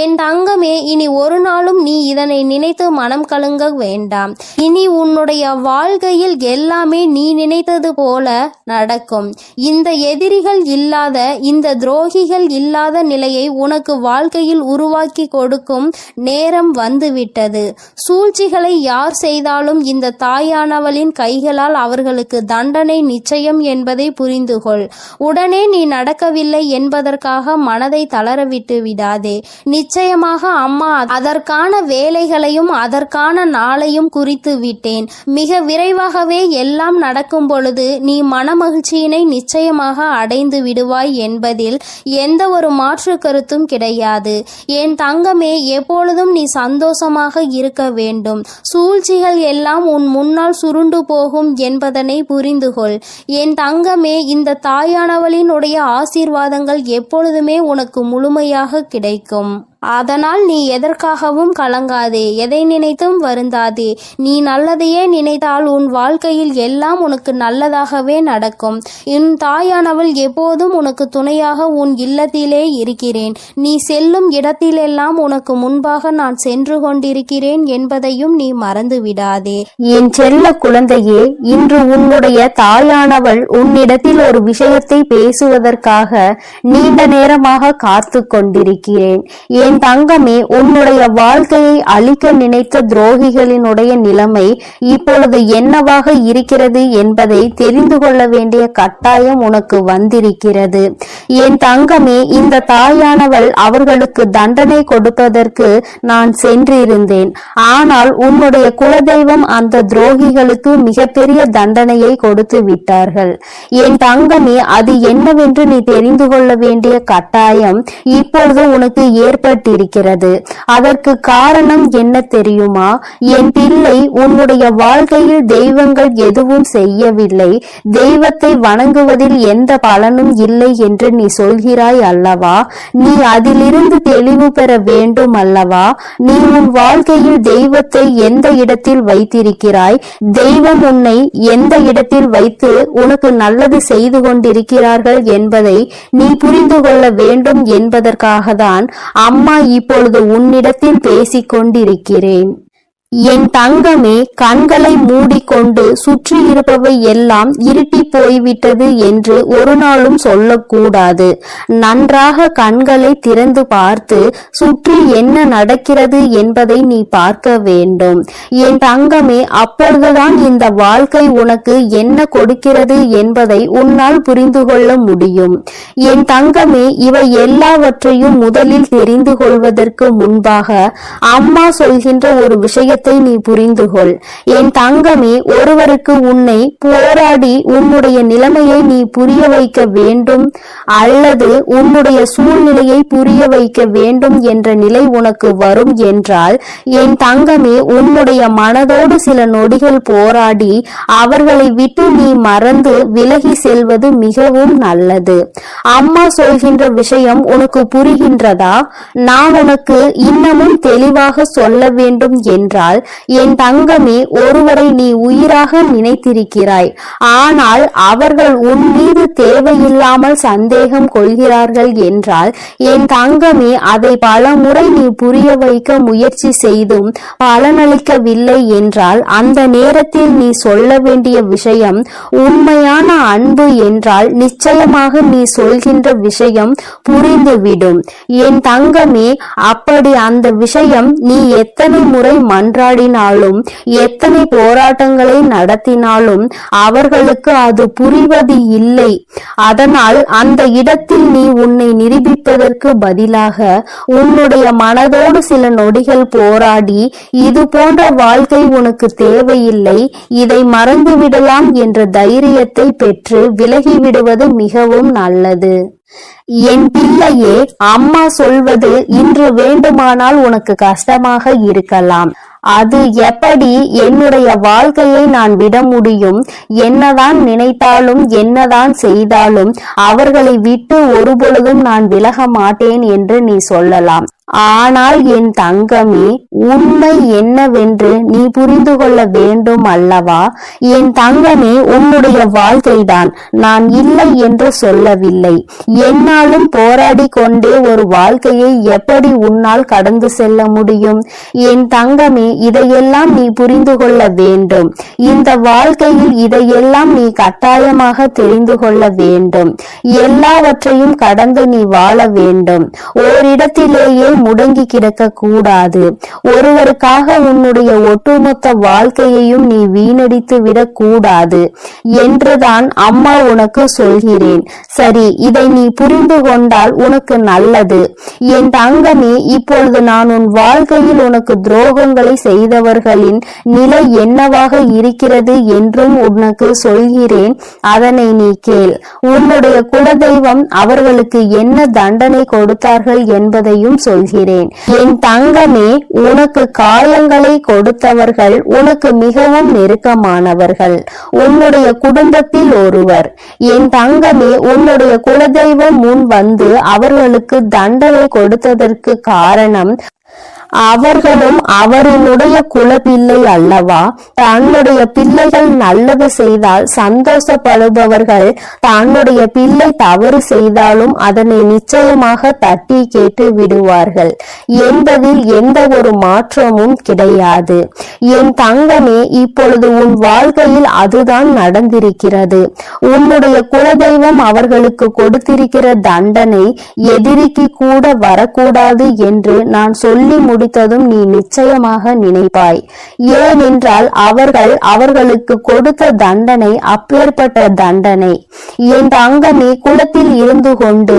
என் தங்கமே, இனி ஒரு நாளும் நீ இதனை நினைத்து மனம் கலங்க வேண்டாம். இனி உன்னுடைய வாழ்க்கையில் எல்லாமே நீ நினைத்தது போல நடக்கும். இந்த எதிரிகள் இல்லாத, இந்த துரோகிகள் இல்லாத நிலையை உனக்கு வாழ்க்கையில் உருவாக்கி கொடுக்கும் நேரம் வந்துவிட்டது. சூழ்ச்சிகளை யார் செய்தாலும் இந்த தாயானவளின் கைகளால் அவர்களுக்கு தண்டனை நிச்சயம் என்பதை புரிந்துகொள். உடனே நீ நடக்கவில்லை என்பதற்காக மனதை தளரவிட்டு விடாதே. நிச்சயமாக அம்மா அதற்கான வேலைகளையும் அதற்கான நாளையும் குறித்து விட்டேன். மிக விரைவாகவே எல்லாம் நடக்கும் பொழுது நீ மனமகிழ்ச்சியினை நிச்சயமாக அடைந்து விடுவாய் என்பதில் எந்த ஒரு மாற்று கருத்தும் கிடையாது. என் தங்கமே, எப்பொழுதும் நீ சந்தோஷமாக இருக்க வேண்டும். சூழ்ச்சிகள் எல்லாம் உன் முன்னால் சுருண்டு போகும் என்பதனை புரிந்துகொள். என் தங்கமே, இந்த தாயானவளினுடைய ஆசீர்வாதங்கள் எப்பொழுதுமே உனக்கு முழுமையாக கிடைக்கும். அதனால் நீ எதற்காகவும் கலங்காதே, எதை நினைத்தும் வருந்தாதே. நீ நல்லதையே நினைத்தால் உன் வாழ்க்கையில் எல்லாம் உனக்கு நல்லதாகவே நடக்கும். என் தாயானவள் எப்போதும் உனக்கு துணையாக உன் இல்லத்திலே இருக்கிறேன். நீ செல்லும் இடத்திலெல்லாம் உனக்கு முன்பாக நான் சென்று கொண்டிருக்கிறேன் என்பதையும் நீ மறந்து விடாதே. என் செல்ல குழந்தையே, இன்று உன்னுடைய தாயானவள் உன்னிடத்தில் ஒரு விஷயத்தை பேசுவதற்காக நீண்ட நேரமாக காத்து கொண்டிருக்கிறேன். என் தங்கமே, உன்னுடைய வாழ்க்கையை அழிக்க நினைத்த துரோகிகளினுடைய நிலைமை இப்பொழுது என்னவாக இருக்கிறது என்பதை தெரிந்து கொள்ள வேண்டிய கட்டாயம் உனக்கு வந்திருக்கிறது. என் தங்கமே, இந்த தாயானவள் அவர்களுக்கு தண்டனை கொடுப்பதற்கு நான் சென்றிருந்தேன். ஆனால் உன்னுடைய குலதெய்வம் அந்த துரோகிகளுக்கு மிகப்பெரிய தண்டனையை கொடுத்து விட்டார்கள். என் தங்கமே, அது என்னவென்று நீ தெரிந்து கொள்ள வேண்டிய கட்டாயம் இப்பொழுது உனக்கு ஏற்பட்டிருக்கிறது. அதற்கு காரணம் என்ன தெரியுமா? என் பிள்ளை, உன்னுடைய வாழ்க்கையில் தெய்வங்கள் எதுவும் செய்யவில்லை, தெய்வத்தை வணங்குவதில் எந்த பலனும் இல்லை என்று நீ சொல்கிறாய் அல்லவா? நீ அதிலிருந்து தெளிவு பெற வேண்டும் அல்லவா? நீ உன் வாழ்க்கையில் தெய்வத்தை எந்த இடத்தில் வைத்திருக்கிறாய்? தெய்வம் உன்னை எந்த இடத்தில் வைத்து உனக்கு நல்லது செய்து கொண்டிருக்கிறார்கள் என்பதை நீ புரிந்து கொள்ள வேண்டும் என்பதற்காக தான் அம்மா இப்பொழுது உன்னிடத்தில் பேசிக் கொண்டிருக்கிறேன். என் தங்கமே, கண்களை மூடிக்கொண்டு சுற்றி இருப்பவை எல்லாம் இருட்டி போய்விட்டது என்று ஒரு நாளும் சொல்லக்கூடாது. நன்றாக கண்களை திறந்து பார்த்து சுற்றி என்ன நடக்கிறது என்பதை நீ பார்க்க வேண்டும். என் தங்கமே, அப்பொழுதுதான் இந்த வாழ்க்கை உனக்கு என்ன கொடுக்கிறது என்பதை உன்னால் புரிந்து கொள்ள முடியும். என் தங்கமே, இவை எல்லாவற்றையும் முதலில் தெரிந்து கொள்வதற்கு முன்பாக அம்மா சொல்கின்ற ஒரு விஷயத்தை நீ புரிந்துகொள். என் தங்கமே, ஒருவருக்கு உன்னை போராடி உன்னுடைய நிலைமையை நீ புரிய வைக்க வேண்டும் அல்லது உன்னுடைய சூழ்நிலையை புரிய வைக்க வேண்டும் என்ற நிலை உனக்கு வரும் என்றால், என் தங்கமே, உன்னுடைய மனதோடு சில நொடிகள் போராடி அவர்களை விட்டு நீ மறந்து விலகி செல்வது மிகவும் நல்லது. அம்மா சொல்கின்ற விஷயம் உனக்கு புரிகின்றதா? நான் உனக்கு இன்னமும் தெளிவாக சொல்ல வேண்டும் என்றால், என்றால், என் தங்கமே, ஒருவரை நீ உயிராக நினைத்திருக்கிறாய். ஆனால் அவர்கள் உன் மீது தேவையில்லாமல் சந்தேகம் கொள்கிறார்கள் என்றால், என் தங்கமே, அதை பல முறை நீ புரிய வைக்க முயற்சி செய்தும் பலனளிக்கவில்லை என்றால், அந்த நேரத்தில் நீ சொல்ல வேண்டிய விஷயம் உண்மையான அன்பு என்றால் நிச்சயமாக நீ சொல்கின்ற விஷயம் புரிந்துவிடும். என் தங்கமே, அப்படி அந்த விஷயம் நீ எத்தனை முறை மன்றாடினாலும் எத்தனை போராட்டங்களை நடத்தினாலும் அவர்களுக்கு அது புரிவது இல்லை. அதனால் அந்த இடத்தில் நீ உன்னை நிரூபிப்பதற்கு பதிலாக உன்னுடைய மனதோடு சில நொடிகள் போராடி, இது போன்ற வாழ்க்கை உனக்கு தேவையில்லை, இதை மறந்துவிடலாம் என்ற தைரியத்தை பெற்று விலகிவிடுவது மிகவும் நல்லது. என் பிள்ளையே, அம்மா சொல்வது இன்று வேண்டுமானால் உனக்கு கஷ்டமாக இருக்கலாம். அது எப்படி என்னுடைய வாழ்க்கையை நான் விட முடியும்? என்னதான் நினைத்தாலும் என்னதான் செய்தாலும் அவர்களை விட்டு ஒருபொழுதும் நான் விலக மாட்டேன் என்று நீ சொல்லலாம். ஆனால் என் தங்கமே, உண்மை என்னவென்று நீ புரிந்து கொள்ள வேண்டும் அல்லவா? என் தங்கமே, உன்னுடைய வாழ்க்கைதான், நான் இல்லை என்று சொல்லவில்லை. என்னாலும் போராடி கொண்டே ஒரு வாழ்க்கையை எப்படி உன்னால் கடந்து செல்ல முடியும்? என் தங்கமே, இதையெல்லாம் நீ புரிந்து கொள்ள வேண்டும். இந்த வாழ்க்கையில் இதையெல்லாம் நீ கட்டாயமாக தெரிந்து கொள்ள வேண்டும். எல்லாவற்றையும் கடந்து நீ வாழ வேண்டும். ஓரிடத்திலேயே முடங்கி கிடக்க கூடாது. ஒருவருக்காக உன்னுடைய ஒட்டுமொத்த வாழ்க்கையையும் நீ வீணடித்து விடக் கூடாது என்றுதான் அம்மா உனக்கு சொல்கிறேன். சரி, இதை நீ புரிந்து கொண்டால் உனக்கு நல்லது. என் தங்கமே, இப்பொழுது நான் உன் வாழ்க்கையில் உனக்கு துரோகங்களை செய்தவர்களின் நிலை என்னவாக இருக்கிறது என்றும் உனக்கு சொல்கிறேன். அதனை நீ கேள். உன்னுடைய குலதெய்வம் அவர்களுக்கு என்ன தண்டனை கொடுத்தார்கள் என்பதையும் சொல்கிறேன். என் தங்கமே, உனக்கு காயங்களை கொடுத்தவர்கள் உனக்கு மிகவும் நெருக்கமானவர்கள், உன்னுடைய குடும்பத்தில் ஒருவர். என் தங்கமே, உன்னுடைய குலதெய்வம் முன் வந்து அவர்களுக்கு தண்டனை கொடுத்ததற்கு காரணம் அவர்களும் அவர்களுடைய குலப்பிள்ளை அல்லவா? தன்னுடைய பிள்ளைகள் நல்லது செய்தால் சந்தோஷப்படுபவர்கள் தன்னுடைய பிள்ளை தவறு செய்தாலும் அதனை நிச்சயமாக தட்டி கேட்டு விடுவார்கள் என்பதில் எந்த ஒரு மாற்றமும் கிடையாது. என் தங்கமே, இப்பொழுது உன் வாழ்க்கையில் அதுதான் நடந்திருக்கிறது. உன்னுடைய குலதெய்வம் அவர்களுக்கு கொடுத்திருக்கிற தண்டனை எதிரிக்கு கூட வரக்கூடாது என்று நான் சொல்லி முடித்ததும் நீ நிச்சயமாக நினைப்பாய். ஏனென்றால் அவர்கள் அவர்களுக்கு கொடுத்த தண்டனை அப்பேற்பட்ட தண்டனை. என் தங்கமே, குலத்தில் இருந்து கொண்டு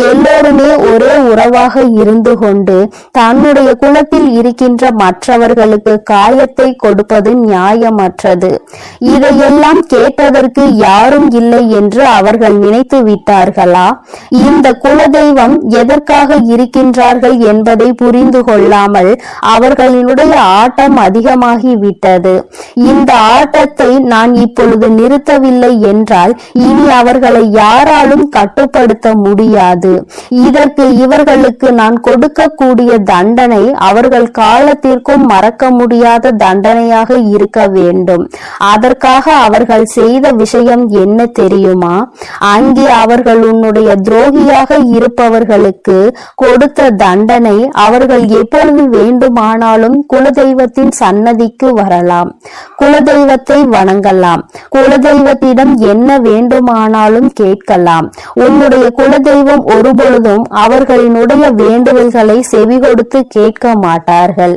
எல்லோருமே ஒரே உறவாக இருந்து கொண்டு தன்னுடைய குலத்தில் இருக்கின்ற மற்றவர்களுக்கு காயத்தை கொடுப்பது நியாயமற்றது. இதையெல்லாம் கேட்பதற்கு யாரும் இல்லை என்று அவர்கள் நினைத்து விட்டார்களா? இந்த குலதெய்வம் எதற்காக இருக்கின்றார்கள் என்பதை புரிந்து கொள்ளாமல் அவர்களுடைய ஆட்டம் அதிகமாகி விட்டது. இந்த ஆட்டத்தை நான் இப்பொழுது நிறுத்தவில்லை என்றால் இனி அவர்களை யாராலும் கட்டுப்படுத்த முடியாது. இதற்கு இவர்களுக்கு நான் கொடுக்கக்கூடிய தண்டனை அவர்கள் காலத்திற்கும் மறக்க முடியாத தண்டனையாக இருக்க வேண்டும். அதற்காக அவர்கள் செய்த விஷயம் என்ன தெரியுமா? அங்கே அவர்கள் உன்னுடைய துரோகியாக இருப்பவர்களுக்கு கொடுத்த தண்டனை அவர்கள் எப்பொழுது வேண்டுமானாலும் குலதெய்வத்தின் சன்னதிக்கு வரலாம், குலதெய்வத்தை வணங்கலாம், குலதெய்வத்திடம் என்ன வேண்டுமானாலும் கேட்கலாம். உன்னுடைய குலதெய்வம் ஒருபொழுதும் அவர்களினுடைய வேண்டுதல்களை செவி கொடுத்து கேட்க மாட்டார்கள்.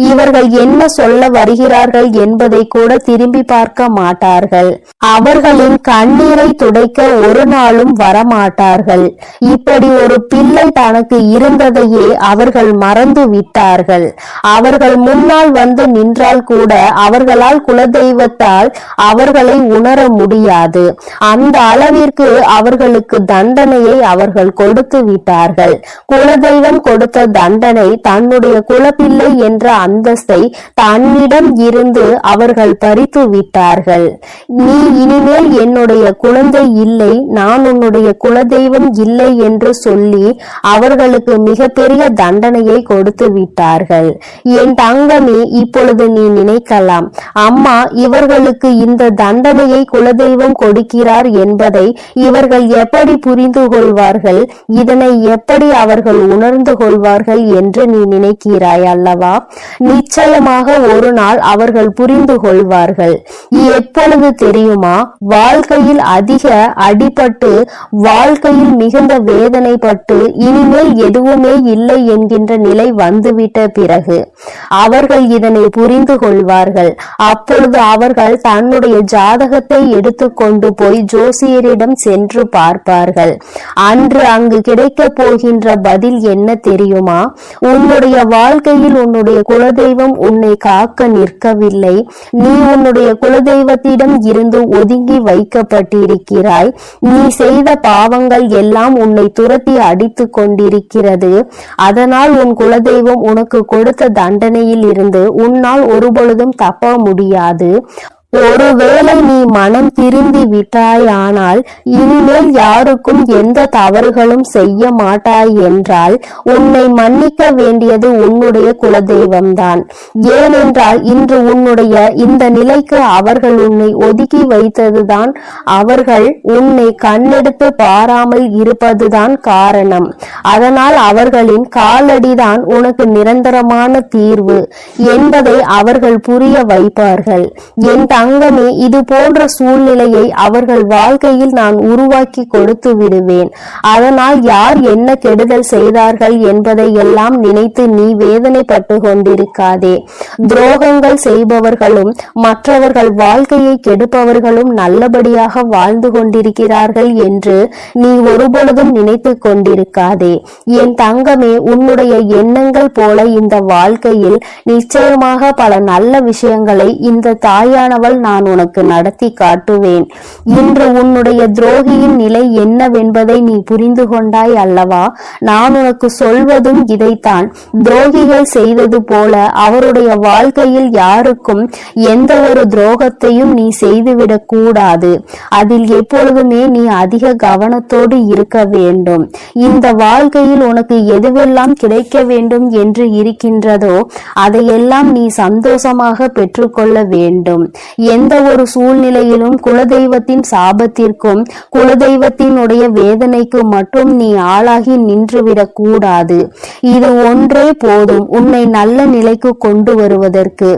இவர்கள் என்ன சொல்ல வருகிறார்கள் என்பதை கூட திரும்பி பார்க்க மாட்டார்கள். அவர்களின் கண்ணீரை துடைக்க ஒரு நாளும் வரமாட்டார்கள். இப்படி ஒரு பிள்ளை தனக்கு இருந்ததையே அவர்கள் மறந்து விட்டார்கள். அவர்கள் முன்னால் வந்து நின்றால் கூட அவர்களால் குலதெய்வத்தால் அவர்களை உணர முடியாது. அந்த அளவிற்கு அவர்களுக்கு தண்டனையை அவர்கள் கொடுத்து விட்டார்கள். குலதெய்வம் கொடுத்த தண்டனை தன்னுடைய குலப்பிள்ளை என்ற அந்தஸ்தை தன்னிடம் இருந்து அவர்கள் பறித்து விட்டார்கள். நீ இனிமேல் என்னுடைய குழந்தை இல்லை, நான் உன்னுடைய குலதெய்வம் இல்லை என்று சொல்லி அவர்களுக்கு மிகப்பெரிய தண்டனையை கொடுத்து விட்டார்கள். விட்டார்கள். என் தங்கமே, இப்பொழுது நீ நினைக்கலாம், அம்மா இவர்களுக்கு இந்த தண்டனையை குலதெய்வம் கொடுக்கிறார் என்பதை இவர்கள் எப்படி புரிந்து கொள்வார்கள், இதனை எப்படி அவர்கள் உணர்ந்து கொள்வார்கள் என்று நீ நினைக்கிறாய் அல்லவா? நிச்சயமாக ஒரு நாள் அவர்கள் புரிந்து கொள்வார்கள். எப்பொழுது தெரியுமா? வாழ்க்கையில் அதிக அடிபட்டு, வாழ்க்கையில் மிகுந்த வேதனைப்பட்டு, இனிமேல் எதுவுமே இல்லை என்கின்ற நிலை வந்துவிட்ட பிறகு அவர்கள் இதனை புரிந்து கொள்வார்கள். அப்பொழுது அவர்கள் தன்னுடைய ஜாதகத்தை எடுத்துக்கொண்டு போய் ஜோசியரிடம் சென்று பார்ப்பார்கள். அன்று அங்கு கிடைக்க போகின்ற பதில் என்ன தெரியுமா? உன்னுடைய வாழ்க்கையில் உன்னுடைய குலதெய்வம் உன்னை காக்க நிற்கவில்லை. நீ உன்னுடைய குலதெய்வத்திடம் இருந்து ஒதுங்கி வைக்கப்பட்டிருக்கிறாய். நீ செய்த பாவங்கள் எல்லாம் உன்னை துரத்தி அடித்து கொண்டிருக்கிறது. அதனால் உன் குலதெய்வம் உனக்கு கொடுத்த தண்டனையில் இருந்து உன்னால் ஒருபொழுதும் தப்ப முடியாது. ஒருவேளை நீ மனம் திருந்தி விட்டாயானால் இனிமேல் யாருக்கும் எந்த தவறுகளும் செய்ய மாட்டாய் என்றால் உன்னை மன்னிக்க வேண்டியது உன்னுடைய குலதெய்வம்தான். ஏனென்றால் இன்று உன்னுடைய இந்த நிலைக்கு அவர்கள் உன்னை ஒதுக்கி வைத்ததுதான், அவர்கள் உன்னை கண்ணெடுத்து பாராமல் இருப்பதுதான் காரணம். அதனால் அவர்களின் காலடிதான் உனக்கு நிரந்தரமான தீர்வு என்பதை அவர்கள் புரிய வைப்பார்கள். என் தங்கமே, இது போன்ற சூழ்நிலையை அவர்கள் வாழ்க்கையில் நான் உருவாக்கி கொடுத்து விடுவேன். அதனால் யார் என்ன கெடுதல் செய்தார்கள் என்பதை எல்லாம் நினைத்து நீ வேதனைப்பட்டு கொண்டிருக்காதே. துரோகங்கள் செய்பவர்களும் மற்றவர்கள் வாழ்க்கையை கெடுப்பவர்களும் நல்லபடியாக வாழ்ந்து கொண்டிருக்கிறார்கள் என்று நீ ஒருபொழுதும் நினைத்து கொண்டிருக்காதே. என் தங்கமே, உன்னுடைய எண்ணங்கள் போல இந்த வாழ்க்கையில் நிச்சயமாக பல நல்ல விஷயங்களை இந்த தாயானவள் நான் உனக்கு நடத்தி காட்டுவேன். இன்று உன்னுடைய துரோகியின் நிலை என்னவென்பதை நீ புரிந்து கொண்டாய் அல்லவா? நான் உனக்கு சொல்வதும் இதைத்தான். துரோகிகள் செய்தது போல அவருடைய வாழ்க்கையில் யாருக்கும் எந்த ஒரு துரோகத்தையும் நீ செய்துவிடக் கூடாது. அதில் எப்பொழுதுமே நீ அதிக கவனத்தோடு இருக்க வேண்டும். இந்த வாழ்க்கையில் உனக்கு எதுவெல்லாம் கிடைக்க வேண்டும் என்று இருக்கின்றதோ அதையெல்லாம் நீ சந்தோஷமாக பெற்றுக்கொள்ள வேண்டும். எந்த ஒரு சூழ்நிலையிலும் குலதெய்வத்தின் சாபத்திற்கும் குலதெய்வத்தினுடைய வேதனைக்கு மட்டும் நீ ஆளாகி நின்றுவிடக் கூடாது. இது ஒன்றே போதும் உன்னை நல்ல நிலைக்கு கொண்டு வருவதற்கு.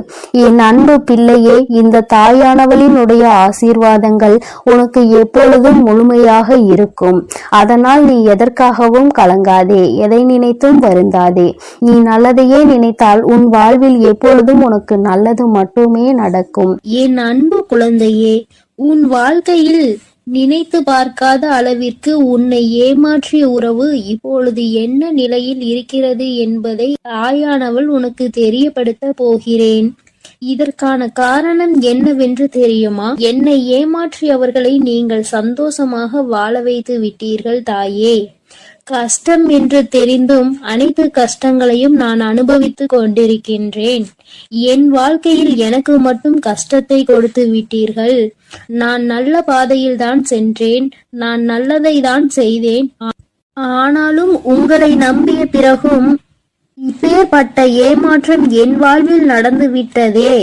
என் அன்பு பிள்ளையே, இந்த தாயானவளினுடைய ஆசீர்வாதங்கள் உனக்கு எப்பொழுதும் முழுமையாக இருக்கும். அதனால் நீ எதற்காகவும் கலங்காதே, எதை நினைத்தும் வருந்தாதே. நீ நல்லதையே நினைத்தால் உன் வாழ்வில் எப்பொழுதும் உனக்கு நல்லது மட்டுமே நடக்கும். என் அன்பு குழந்தையே, உன் வாழ்க்கையில் நினைத்து பார்க்காத அளவிற்கு உன்னை ஏமாற்றிய உறவு இப்பொழுது என்ன நிலையில் இருக்கிறது என்பதை தாயானவள் உனக்கு தெரியப்படுத்த போகிறேன். இதற்கான காரணம் என்னவென்று தெரியுமா? என்னை ஏமாற்றியவர்களை நீங்கள் சந்தோஷமாக வாழ வைத்து விட்டீர்கள் தாயே. கஷ்டம் என்று தெரிந்தும் அனைத்து கஷ்டங்களையும் நான் அனுபவித்துக் கொண்டிருக்கின்றேன். என் வாழ்க்கையில் எனக்கு மட்டும் கஷ்டத்தை கொடுத்து விட்டீர்கள். நான் நல்ல பாதையில் தான் சென்றேன், நான் நல்லதை தான் செய்தேன். ஆனாலும் உங்களை நம்பிய பிறகும் இப்பேற்பட்ட ஏமாற்றம் என் வாழ்வில் நடந்து விட்டதே.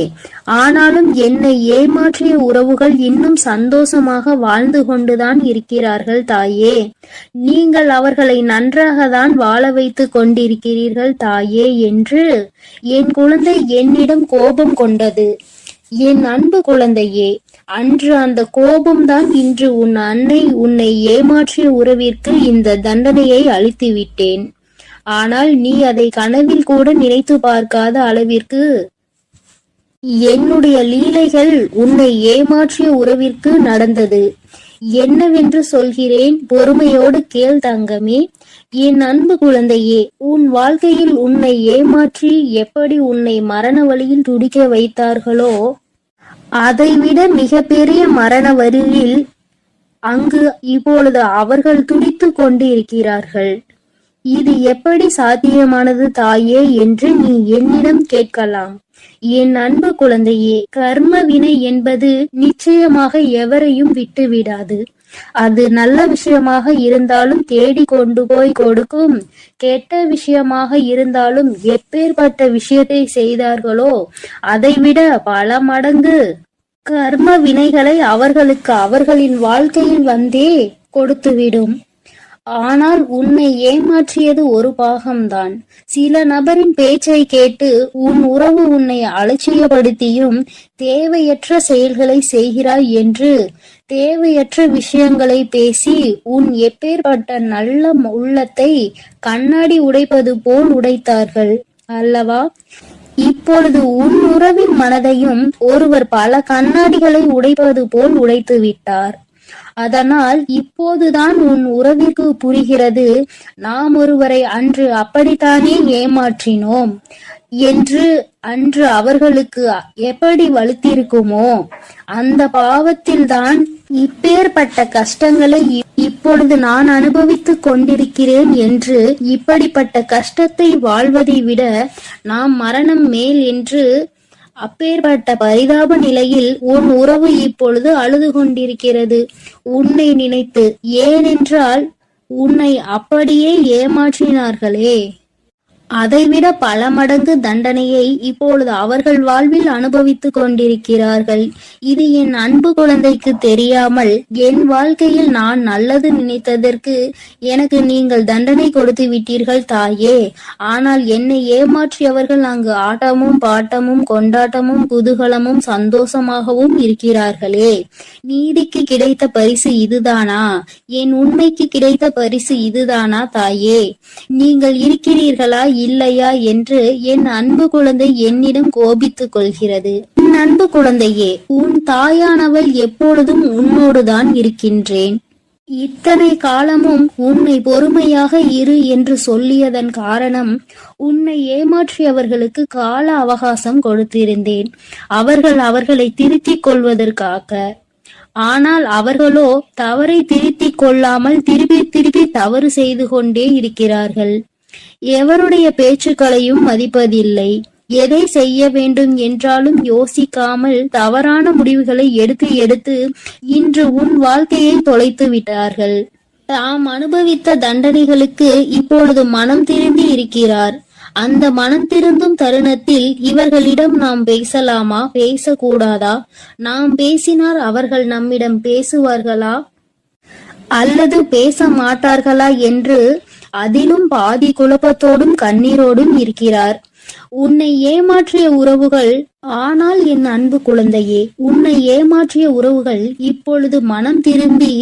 ஆனாலும் என்னை ஏமாற்றிய உறவுகள் இன்னும் சந்தோஷமாக வாழ்ந்து கொண்டுதான் இருக்கிறார்கள் தாயே. நீங்கள் அவர்களை நன்றாக தான் வாழ வைத்து கொண்டிருக்கிறீர்கள் தாயே என்று என் குழந்தை என்னிடம் கோபம் கொண்டது. என் அன்பு குழந்தையே, அன்று அந்த கோபம்தான் இன்று உன் அன்னை உன்னை ஏமாற்றிய உறவிற்கு இந்த தண்டனையை அளித்து விட்டேன். ஆனால் நீ அதை கனவில் கூட நினைத்து பார்க்காத அளவிற்கு என்னுடைய லீலைகள் உன்னை ஏமாற்றிய உறவிற்கு நடந்தது. என்னவென்று சொல்கிறேன், பொறுமையோடு கேள் தங்கமே. என் அன்பு குழந்தையே, உன் வாழ்க்கையில் உன்னை ஏமாற்றி எப்படி உன்னை மரண வழியில் துடிக்க வைத்தார்களோ அதைவிட மிகப்பெரிய மரண வழியில் அங்கு இப்பொழுது அவர்கள் துடித்து கொண்டு இருக்கிறார்கள். இது எப்படி சாத்தியமானது தாயே என்று நீ என்னிடம் கேட்கலாம். என் அன்பு குழந்தையே, கர்ம வினை என்பது நிச்சயமாக எவரையும் விட்டு விடாது. அது நல்ல விஷயமாக இருந்தாலும் தேடி கொண்டு போய் கொடுக்கும், கெட்ட விஷயமாக இருந்தாலும் எப்பேற்பட்ட விஷயத்தை செய்தார்களோ அதைவிட பல மடங்கு கர்ம வினைகளை அவர்களுக்கு அவர்களின் வாழ்க்கையில் வந்தே கொடுத்துவிடும். ஆனால் உன்னை ஏமாற்றியது ஒரு பாகம்தான். சில நபரின் பேச்சை கேட்டு உன் உறவு உன்னை அலட்சியப்படுத்தியும் தேவையற்ற செயல்களை செய்கிறாய் என்று தேவையற்ற விஷயங்களை பேசி உன் எப்பேற்பட்ட நல்ல உள்ளத்தை கண்ணாடி உடைப்பது போல் உடைத்தார்கள் அல்லவா? இப்பொழுது உன் உறவின் மனதையும் ஒருவர் பல கண்ணாடிகளை உடைப்பது போல் உடைத்து விட்டார். அதனால் இப்போதுதான் உன் உறவிற்கு புரிகிறது, நாம் ஒருவரை அன்று அப்படித்தானே ஏமாற்றினோம் என்று. அன்று அவர்களுக்கு எப்படி வலுத்திருக்குமோ அந்த பாவத்தில்தான் இப்பேற்பட்ட கஷ்டங்களை இப்பொழுது நான் அனுபவித்துக் கொண்டிருக்கிறேன் என்று. இப்படிப்பட்ட கஷ்டத்தை வாழ்வதை விட நாம் மரணம் மேல் என்று அப்பேற்பட்ட பரிதாப நிலையில் உன் உறவு இப்பொழுது அழுது கொண்டிருக்கிறது உன்னை நினைத்து. ஏனென்றால் உன்னை அப்படியே ஏமாற்றினார்களே, அதைவிட பல மடங்கு தண்டனையை இப்பொழுது அவர்கள் வாழ்வில் அனுபவித்துக் கொண்டிருக்கிறார்கள். இது என் அன்பு குழந்தைக்கு தெரியாமல் என் வாழ்க்கையில் நான் நல்லது நினைத்ததற்கு எனக்கு நீங்கள் தண்டனை கொடுத்து விட்டீர்கள் தாயே. ஆனால் என்னை ஏமாற்றியவர்கள் அங்கு ஆட்டமும் பாட்டமும் கொண்டாட்டமும் குதூகலமும் சந்தோஷமாகவும் இருக்கிறார்களே. நீதிக்கு கிடைத்த பரிசு இதுதானா? என் உண்மைக்கு கிடைத்த பரிசு இதுதானா தாயே? நீங்கள் இருக்கிறீர்களா இல்லையா என்று என் அன்பு குழந்தை என்னிடம் கோபித்துக் கொள்கிறது. என் அன்பு குழந்தையே, உன் தாயானவள் எப்பொழுதும் உன்னோடுதான் இருக்கின்றேன். இத்தனை காலமும் உன்னை பொறுமையாக இரு என்று சொல்லியதன் காரணம், உன்னை ஏமாற்றியவர்களுக்கு கால அவகாசம் கொடுத்திருந்தேன், அவர்களை திருத்திக் கொள்வதற்காக. ஆனால் அவர்களோ தவறை திருத்திக் கொள்ளாமல் திருப்பி தவறு செய்து கொண்டே இருக்கிறார்கள். எவருடைய பேச்சுக்களையும் மதிப்பதில்லை. எதை செய்ய வேண்டும் என்றாலும் யோசிக்காமல் தவறான முடிவுகளை எடுத்து இன்று உன் வாழ்க்கையை தொலைத்து விட்டார்கள். தாம் அனுபவித்த தண்டனைகளுக்கு இப்பொழுது மனம் திரும்பி இருக்கிறார். அந்த மனம் திருந்தும் தருணத்தில் இவர்களிடம் நாம் பேசலாமா, பேசக்கூடாதா? நாம் பேசினால் அவர்கள் நம்மிடம் பேசுவார்களா அல்லது பேச மாட்டார்களா என்று அதிலும் பாதி குழப்பத்தோடும் கண்ணீரோடும் இருக்கிறார். உன்னை ஏமாற்றிய உறவுகள், ஆனால் என் அன்பு குழந்தையே, உன்னை ஏமாற்றிய உறவுகள் இப்பொழுது மனம் திரும்பி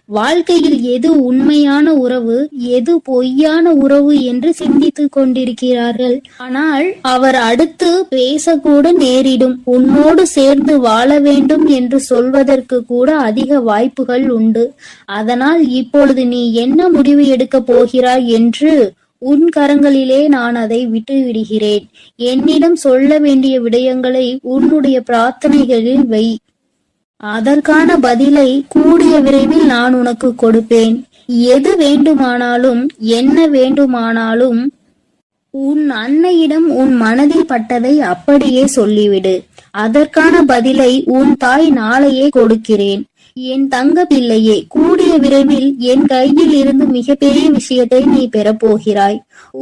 வாழ்க்கையில் எது உண்மையான உறவு, எது பொய்யான உறவு என்று சிந்தித்துக் கொண்டிருக்கிறார்கள். ஆனால் அவர் அடுத்து பேசக்கூட நேரிடும். உன்னோடு சேர்ந்து வாழ வேண்டும் என்று சொல்வதற்கு கூட அதிக வாய்ப்புகள் உண்டு. அதனால் இப்பொழுது நீ என்ன முடிவு எடுக்கப் போகிறாய் என்று உன் கரங்களிலே நான் அதை விட்டு விடுகிறேன். என்னிடம் சொல்ல வேண்டிய விடயங்களை உன்னுடைய பிரார்த்தனைகளில் வை. அதற்கான பதிலை கூடிய விரைவில் நான் உனக்கு கொடுப்பேன். எது வேண்டுமானாலும் என்ன வேண்டுமானாலும் உன் அன்னையிடம் உன் மனதில் பட்டதை அப்படியே சொல்லிவிடு. அதற்கான பதிலை உன் தாய் நாளையே கொடுக்கிறேன். என் தங்க பிள்ளையே, கூடிய விரைவில் என் கையில் இருந்து மிகப்பெரிய விஷயத்தை நீ பெறப்போகிறாய்.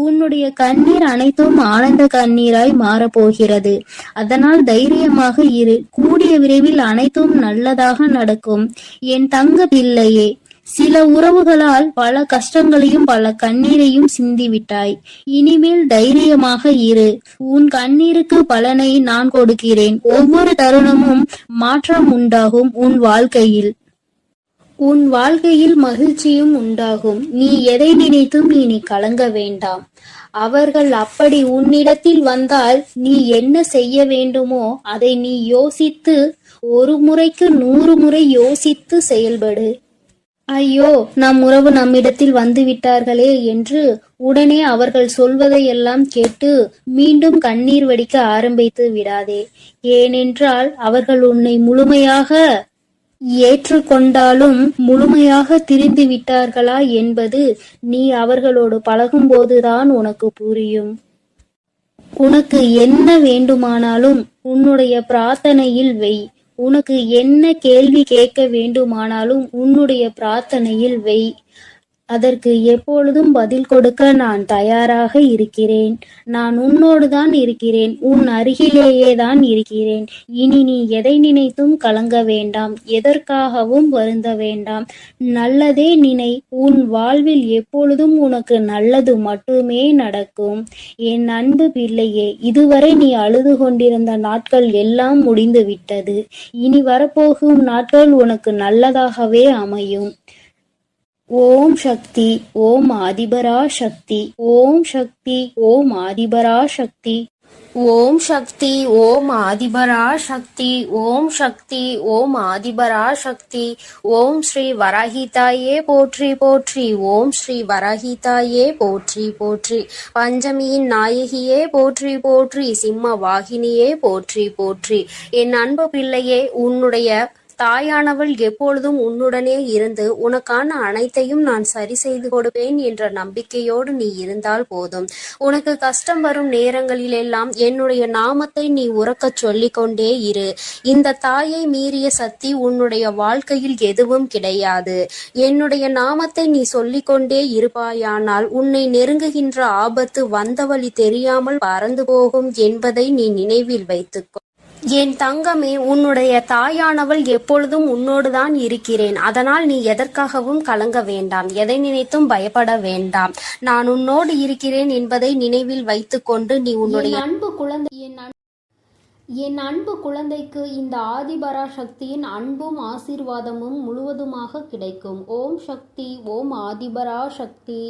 உன்னுடைய கண்ணீர் அனைத்தும் ஆனந்த கண்ணீராய் மாறப்போகிறது. அதனால் தைரியமாக இரு. கூடிய விரைவில் அனைத்தும் நல்லதாக நடக்கும் என் தங்க பிள்ளையே. சில உறவுகளால் பல கஷ்டங்களையும் பல கண்ணீரையும் சிந்திவிட்டாய். இனிமேல் தைரியமாக இரு. உன் கண்ணீருக்கு பலனை நான் கொடுக்கிறேன். ஒவ்வொரு தருணமும் மாற்றம் உண்டாகும் உன் வாழ்க்கையில். உன் வாழ்க்கையில் மகிழ்ச்சியும் உண்டாகும். நீ எதை நினைத்தும் இனி கலங்க வேண்டாம். அவர்கள் அப்படி உன்னிடத்தில் வந்தால் நீ என்ன செய்ய வேண்டுமோ அதை நீ யோசித்து, ஒரு முறைக்கு 100 முறை யோசித்து செயல்படு. ஐயோ, நம் உறவு நம்மிடத்தில் வந்து விட்டார்களே என்று உடனே அவர்கள் சொல்வதையெல்லாம் கேட்டு மீண்டும் கண்ணீர் வடிக்க ஆரம்பித்து விடாதே. ஏனென்றால் அவர்கள் உன்னை முழுமையாக ஏற்றுக்கொண்டாலும் முழுமையாக திரும்பி விட்டார்களா என்பது நீ அவர்களோடு பழகும்போதுதான் உனக்கு புரியும். உனக்கு என்ன வேண்டுமானாலும் உன்னுடைய பிரார்த்தனையில் வை. உனக்கு என்ன கேள்வி கேட்க வேண்டுமானாலும் உன்னுடைய பிரார்த்தனையில் வை. அதற்கு எப்பொழுதும் பதில் கொடுக்க நான் தயாராக இருக்கிறேன். நான் உன்னோடுதான் இருக்கிறேன், உன் அருகிலேயே தான் இருக்கிறேன். இனி நீ எதை நினைத்தும் கலங்க வேண்டாம், எதற்காகவும் வருந்த வேண்டாம். நல்லதே நினை. உன் வாழ்வில் எப்பொழுதும் உனக்கு நல்லது மட்டுமே நடக்கும். என் அன்பு பிள்ளையே, இதுவரை நீ அழுது கொண்டிருந்த நாட்கள் எல்லாம் முடிந்து விட்டது. இனி வரப்போகும் நாட்கள் உனக்கு நல்லதாகவே அமையும். ஓம் சக்தி, ஓம் ஆதிபரா சக்தி, ஓம் சக்தி, ஓம் ஆதிபரா சக்தி. ஓம் சக்தி, ஓம் ஆதிபரா சக்தி, ஓம் சக்தி, ஓம் ஆதிபரா சக்தி. ஓம் ஸ்ரீ வராஹிதாயே போற்றி போற்றி, ஓம் ஸ்ரீ வராஹிதாயே போற்றி போற்றி. பஞ்சமியின் நாயகியே போற்றி போற்றி, சிம்ம வாகினியே போற்றி போற்றி. என் அன்பு பிள்ளையே, உன்னுடைய தாயானவள் எப்பொழுதும் உன்னுடனே இருந்து உனக்கான அனைத்தையும் நான் சரி செய்து கொடுப்பேன் என்ற நம்பிக்கையோடு நீ இருந்தால் போதும். உனக்கு கஷ்டம் வரும் நேரங்களிலெல்லாம் என்னுடைய நாமத்தை நீ உரக்கச் சொல்லிக் கொண்டே இரு. இந்த தாயை மீறிய சக்தி உன்னுடைய வாழ்க்கையில் எதுவும் கிடையாது. என்னுடைய நாமத்தை நீ சொல்லிக்கொண்டே இருப்பாயானால் உன்னை நெருங்குகின்ற ஆபத்து வந்த வழி தெரியாமல் பறந்து போகும் என்பதை நீ நினைவில் வைத்துக்கோ. என் தங்கமே, உன்னுடைய தாயானவள் எப்பொழுதும் உன்னோடுதான் இருக்கிறேன். அதனால் நீ எதற்காகவும் கலங்க வேண்டாம், எதை நினைத்தும் பயப்பட வேண்டாம். நான் உன்னோடு இருக்கிறேன் என்பதை நினைவில் வைத்துக்கொண்டு நீ உன்னுடைய என் அன்பு குழந்தைக்கு இந்த ஆதிபரா சக்தியின் அன்பும் ஆசீர்வாதமும் முழுவதுமாக கிடைக்கும். ஓம் சக்தி, ஓம் ஆதிபரா சக்தி.